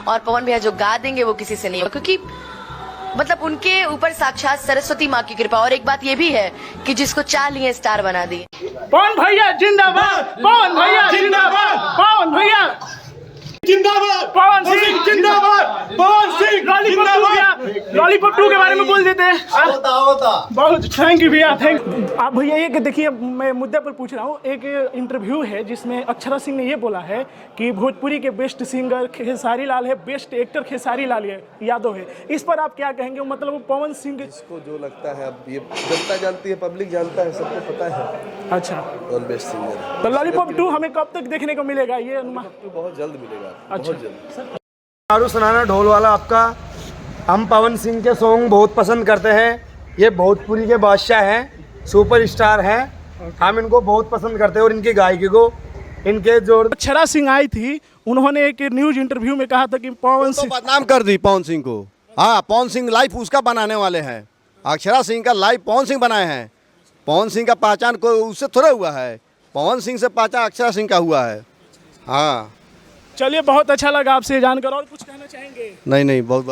और पवन भैया जो गा देंगे वो किसी से नहीं होगा, क्योंकि मतलब उनके ऊपर साक्षात सरस्वती माँ की कृपा। और एक बात ये भी है कि जिसको चाह लिए स्टार बना दी। पवन भैया जिंदाबाद, पवन भैया जिंदाबाद, पवन भैया जिंदाबाद, पवन सिंह जिंदाबाद, पवन सिंह लॉलीपॉप 2 के बारे में बोल देते हैं। बहुत थैंक यू भैया, थैंक। आप भैया ये कि देखिए, मैं मुद्दे पर पूछ रहा हूँ। एक इंटरव्यू है जिसमें अक्षरा सिंह ने ये बोला है कि भोजपुरी के बेस्ट सिंगर खेसारी लाल है, बेस्ट एक्टर खेसारी लाल यादव है। इस पर आप क्या कहेंगे? मतलब पवन सिंह इसको जो लगता है, अब ये जनता जानती है, पब्लिक जानता है, सबको पता है। अच्छा, कौन बेस्ट सिंगर। तो लॉलीपॉप 2 हमें कब तक देखने को मिलेगा? ये बहुत जल्द मिलेगा। अच्छा। बहुत जल्द। आरू सुनाना ढोल वाला आपका। हम पवन सिंह के सॉन्ग बहुत पसंद करते हैं। ये भोजपुरी के बादशाह हैं, सुपरस्टार हैं। हम इनको बहुत पसंद करते हैं और इनकी गायकी को, इनके जोर। अक्षरा सिंह आई थी, उन्होंने एक न्यूज इंटरव्यू में कहा था कि पवन सिंह बदनाम कर दी पवन सिंह को। हाँ, पवन सिंह लाइफ उसका बनाने वाले हैं। अक्षरा सिंह का लाइफ पवन सिंह बनाए हैं। पवन सिंह का पहचान कोई उससे थोड़ा हुआ है, पवन सिंह से पहचान अक्षरा सिंह का हुआ है। हाँ, चलिए, बहुत अच्छा लगा आपसे जानकर। और कुछ कहना चाहेंगे? नहीं, बहुत